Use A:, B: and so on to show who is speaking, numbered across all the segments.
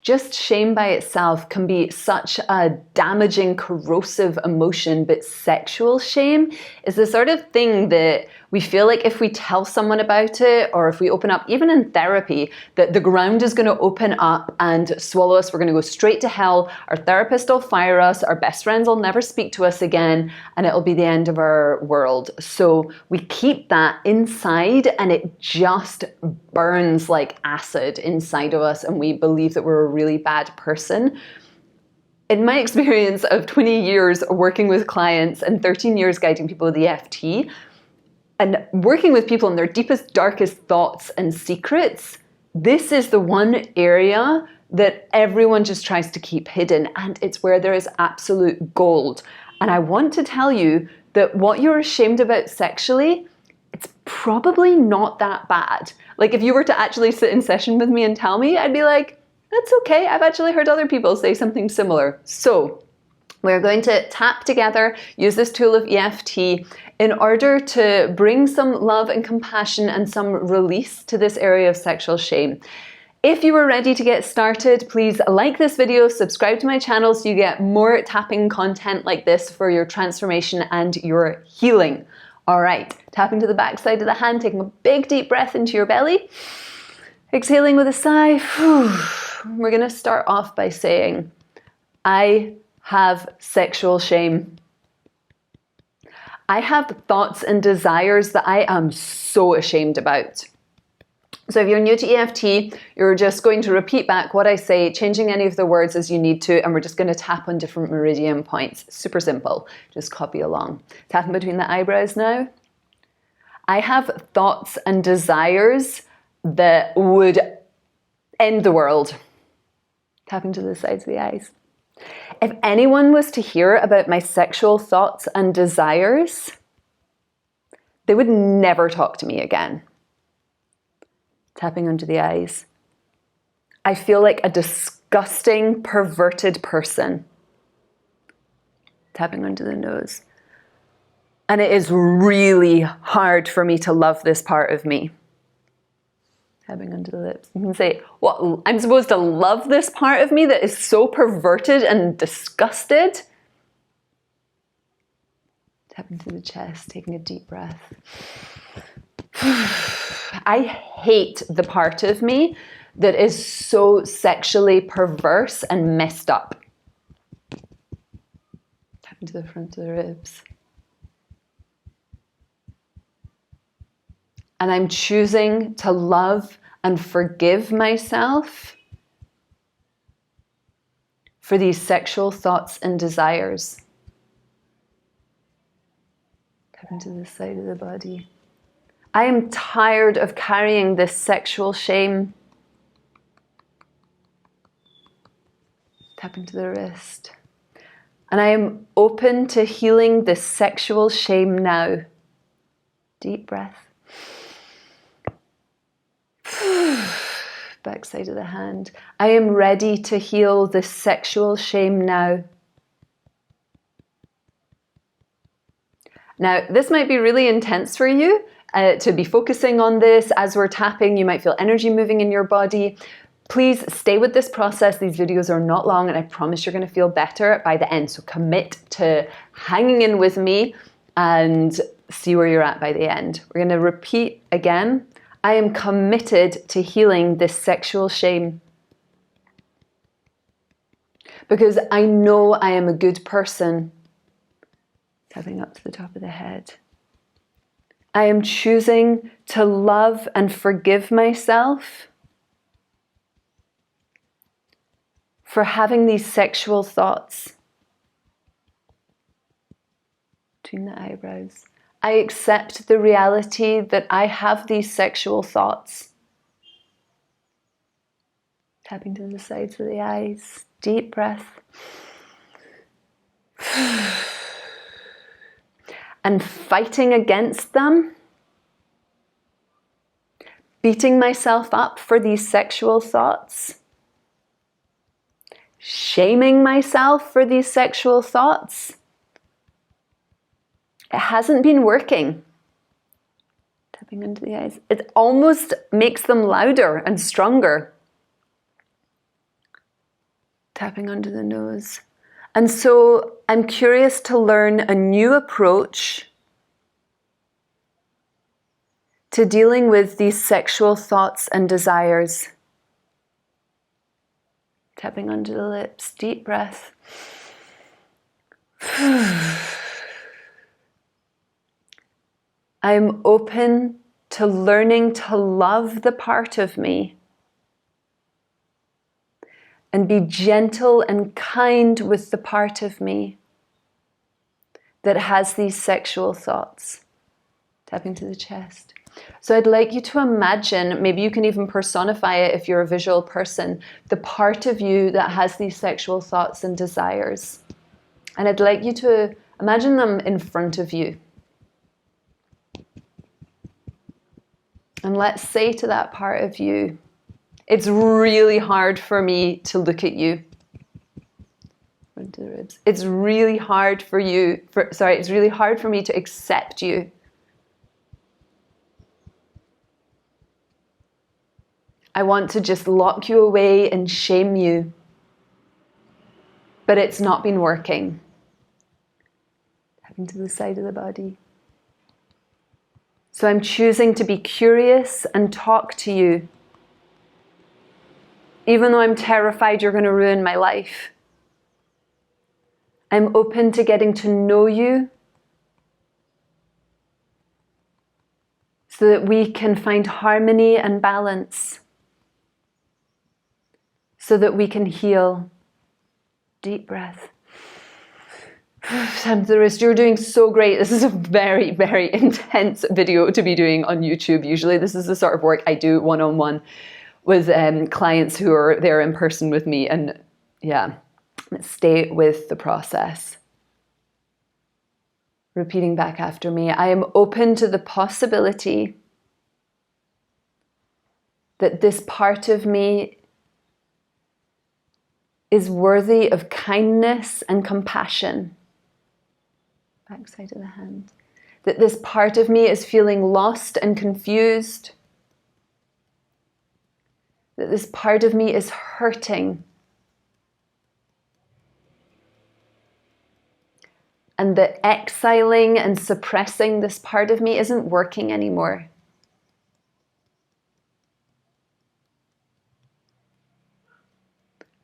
A: just shame by itself can be such a damaging, corrosive emotion, but sexual shame is the sort of thing that we feel like if we tell someone about it, or if we open up, even in therapy, that the ground is going to open up and swallow us. We're going to go straight to hell. Our therapist will fire us. Our best friends will never speak to us again, and it'll be the end of our world. So we keep that inside, and it just burns like acid inside of us, and we believe that we're a really bad person. In my experience of 20 years working with clients and 13 years guiding people with EFT, and working with people in their deepest, darkest thoughts and secrets, this is the one area that everyone just tries to keep hidden, and it's where there is absolute gold. And I want to tell you that what you're ashamed about sexually, it's probably not that bad. Like if you were to actually sit in session with me and tell me, I'd be like, that's okay. I've actually heard other people say something similar. So we're going to tap together, use this tool of EFT in order to bring some love and compassion and some release to this area of sexual shame. If you are ready to get started, please like this video, subscribe to my channel so you get more tapping content like this for your transformation and your healing. All right, tapping to the back side of the hand, taking a big deep breath into your belly. Exhaling with a sigh. We're going to start off by saying, I have sexual shame. I have thoughts and desires that I am so ashamed about. So if you're new to EFT, you're just going to repeat back what I say, changing any of the words as you need to, and we're just going to tap on different meridian points. Super simple. Just copy along. Tapping between the eyebrows now. I have thoughts and desires that would end the world. Tapping to the sides of the eyes. If anyone was to hear about my sexual thoughts and desires, they would never talk to me again. Tapping under the eyes. I feel like a disgusting, perverted person. Tapping under the nose. And it is really hard for me to love this part of me. Tapping under the lips. You can say, what, I'm supposed to love this part of me that is so perverted and disgusted? Tapping to the chest, taking a deep breath. I hate the part of me that is so sexually perverse and messed up. Tapping to the front of the ribs. And I'm choosing to love and forgive myself for these sexual thoughts and desires. Tapping to the side of the body. I am tired of carrying this sexual shame. Tapping to the wrist. And I am open to healing this sexual shame now. Deep breath. Back side of the hand. I am ready to heal this sexual shame now. Now, this might be really intense for you to be focusing on this. As we're tapping, you might feel energy moving in your body. Please stay with this process. These videos are not long, and I promise you're going to feel better by the end. So commit to hanging in with me and see where you're at by the end. We're going to repeat again. I am committed to healing this sexual shame because I know I am a good person. Tapping up to the top of the head. I am choosing to love and forgive myself for having these sexual thoughts. Between the eyebrows. I accept the reality that I have these sexual thoughts. Tapping to the sides of the eyes. Deep breath. And fighting against them. Beating myself up for these sexual thoughts. Shaming myself for these sexual thoughts. It hasn't been working. Tapping into the eyes. It almost makes them louder and stronger. Tapping under the nose. And so I'm curious to learn a new approach to dealing with these sexual thoughts and desires. Tapping under the lips, deep breath. I'm open to learning to love the part of me and be gentle and kind with the part of me that has these sexual thoughts. Tapping to the chest. So I'd like you to imagine, maybe you can even personify it if you're a visual person, the part of you that has these sexual thoughts and desires. And I'd like you to imagine them in front of you. And let's say to that part of you, it's really hard for me to look at you. Into the ribs. It's really hard for you, it's really hard for me to accept you. I want to just lock you away and shame you. But it's not been working. Tapping to the side of the body. So I'm choosing to be curious and talk to you. Even though I'm terrified you're going to ruin my life. I'm open to getting to know you so that we can find harmony and balance. So that we can heal. Deep breath. Sam to the wrist. You're doing so great. This is a very, very intense video to be doing on YouTube. Usually this is the sort of work I do one-on-one with clients who are there in person with me. And yeah, stay with the process. Repeating back after me. I am open to the possibility that this part of me is worthy of kindness and compassion. Backside of the hand. That this part of me is feeling lost and confused. That this part of me is hurting. And that exiling and suppressing this part of me isn't working anymore.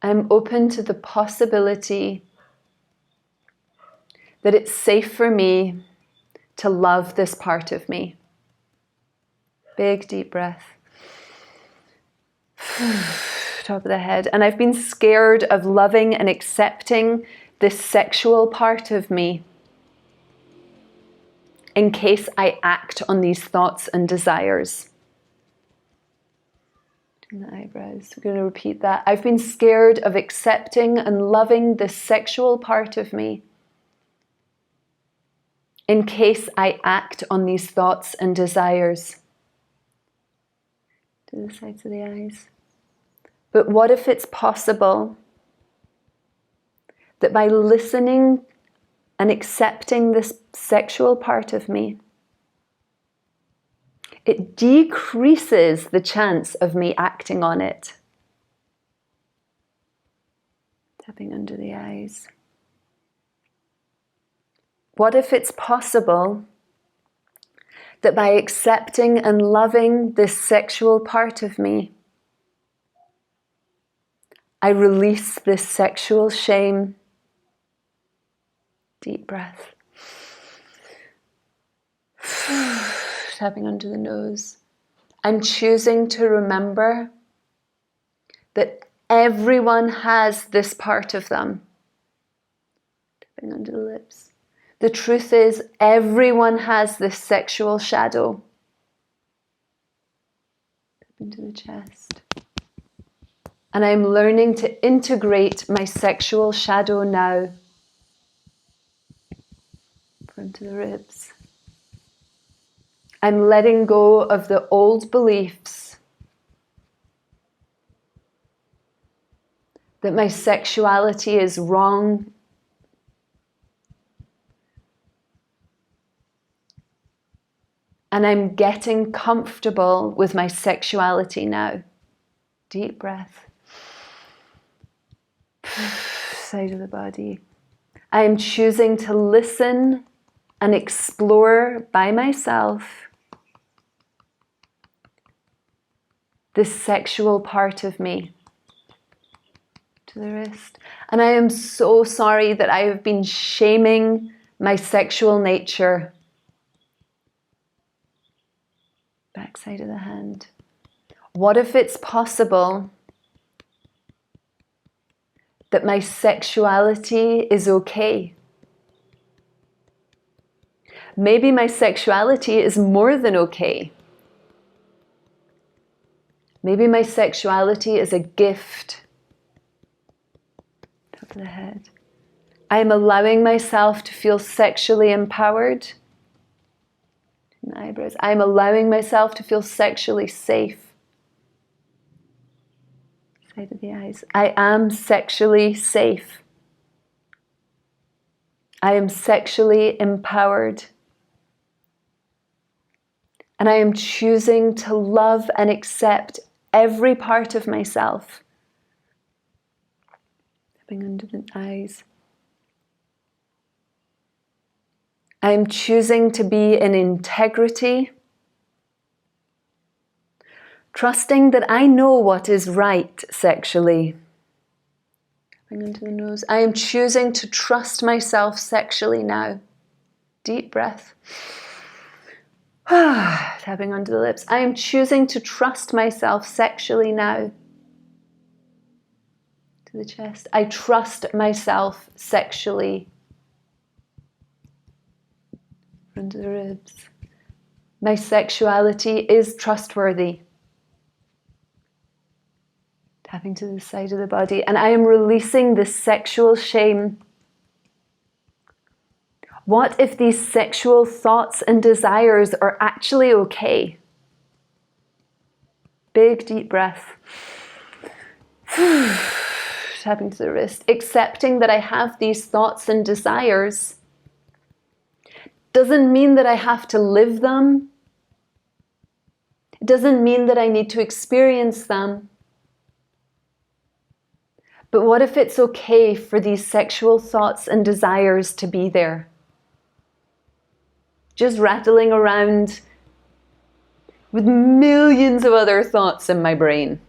A: I'm open to the possibility that it's safe for me to love this part of me. Big deep breath. Top of the head. And I've been scared of loving and accepting this sexual part of me in case I act on these thoughts and desires. The eyebrows. We're going to repeat that. I've been scared of accepting and loving this sexual part of me in case I act on these thoughts and desires. To the sides of the eyes. But what if it's possible that by listening and accepting this sexual part of me, it decreases the chance of me acting on it. Tapping under the eyes. What if it's possible that by accepting and loving this sexual part of me, I release this sexual shame? Deep breath. Tapping under the nose. I'm choosing to remember that everyone has this part of them. Tapping under the lips. The truth is, everyone has this sexual shadow. Tapping to the chest. And I'm learning to integrate my sexual shadow now. Front to the ribs. I'm letting go of the old beliefs that my sexuality is wrong, and I'm getting comfortable with my sexuality now. Deep breath. side of the body. I am choosing to listen and explore by myself this sexual part of me. To the wrist. And I am so sorry that I have been shaming my sexual nature. Backside of the hand. What if it's possible that my sexuality is okay? Maybe my sexuality is more than okay. Maybe my sexuality is a gift. Top of the head. I am allowing myself to feel sexually empowered. And the eyebrows. I am allowing myself to feel sexually safe. Side of the eyes. I am sexually safe. I am sexually empowered. And I am choosing to love and accept every part of myself. Tapping under the eyes. I am choosing to be in integrity, trusting that I know what is right sexually. Tapping into the nose. I am choosing to trust myself sexually now. Deep breath. Tapping onto the lips. I am choosing to trust myself sexually now. To the chest. I trust myself sexually. Front of the ribs. My sexuality is trustworthy. Tapping to the side of the body. And I am releasing this sexual shame. What if these sexual thoughts and desires are actually okay? Big deep breath. Tapping to the wrist. Accepting that I have these thoughts and desires doesn't mean that I have to live them. It doesn't mean that I need to experience them. But what if it's okay for these sexual thoughts and desires to be there? Just rattling around with millions of other thoughts in my brain.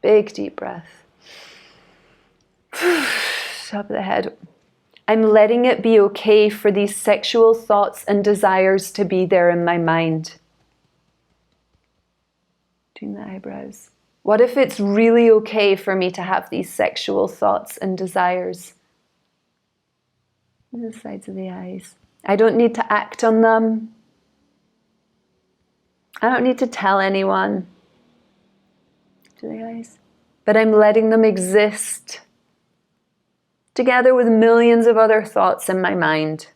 A: Big deep breath. Top of the head. I'm letting it be okay for these sexual thoughts and desires to be there in my mind. Doing the eyebrows. What if it's really okay for me to have these sexual thoughts and desires? And the sides of the eyes. I don't need to act on them. I don't need to tell anyone. To the eyes. But I'm letting them exist together with millions of other thoughts in my mind.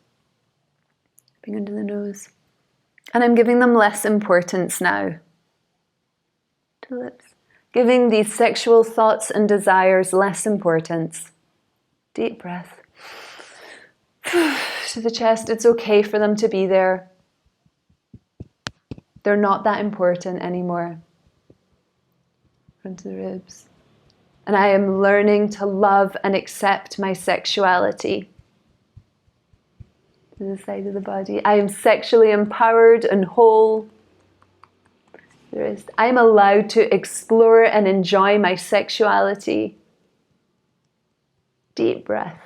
A: Bring under the nose. And I'm giving them less importance now. To the lips. Giving these sexual thoughts and desires less importance. Deep breath. To the chest. It's okay for them to be there. They're not that important anymore. Front of the ribs. And I am learning to love and accept my sexuality. To the side of the body. I am sexually empowered and whole. I am allowed to explore and enjoy my sexuality. Deep breath.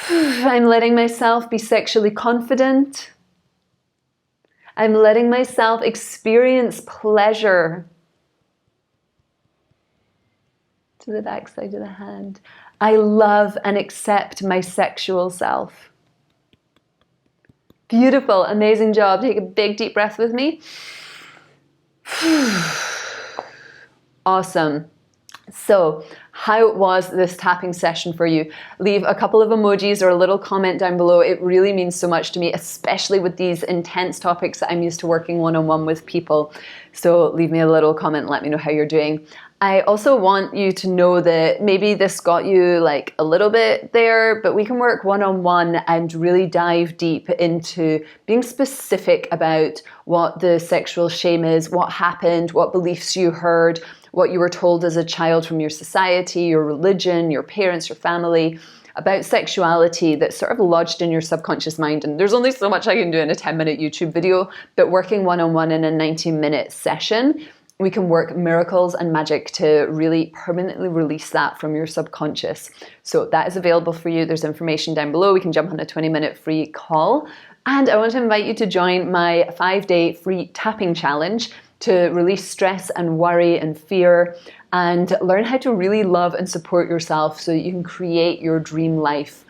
A: I'm letting myself be sexually confident. I'm letting myself experience pleasure. To the back side of the hand. I love and accept my sexual self. Beautiful, amazing job. Take a big deep breath with me. Awesome. So, how was this tapping session for you? Leave a couple of emojis or a little comment down below. It really means so much to me, especially with these intense topics that I'm used to working one-on-one with people. So leave me a little comment and let me know how you're doing. I also want you to know that maybe this got you like a little bit there, but we can work one-on-one and really dive deep into being specific about what the sexual shame is, what happened, what beliefs you heard, what you were told as a child from your society, your religion, your parents, your family, about sexuality that's sort of lodged in your subconscious mind. And there's only so much I can do in a 10-minute YouTube video, but working one-on-one in a 90-minute session, we can work miracles and magic to really permanently release that from your subconscious. So that is available for you. There's information down below. We can jump on a 20-minute free call. And I want to invite you to join my 5-day free tapping challenge to release stress and worry and fear and learn how to really love and support yourself so that you can create your dream life.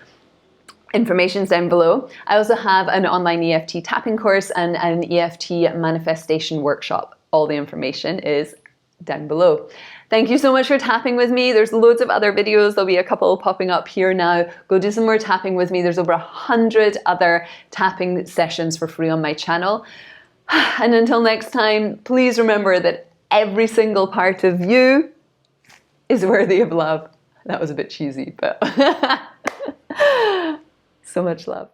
A: Information's down below. I also have an online EFT tapping course and an EFT manifestation workshop. All the information is down below. Thank you so much for tapping with me. There's loads of other videos. There'll be a couple popping up here now. Go do some more tapping with me. There's over 100 other tapping sessions for free on my channel. And until next time, please remember that every single part of you is worthy of love. That was a bit cheesy, but so much love.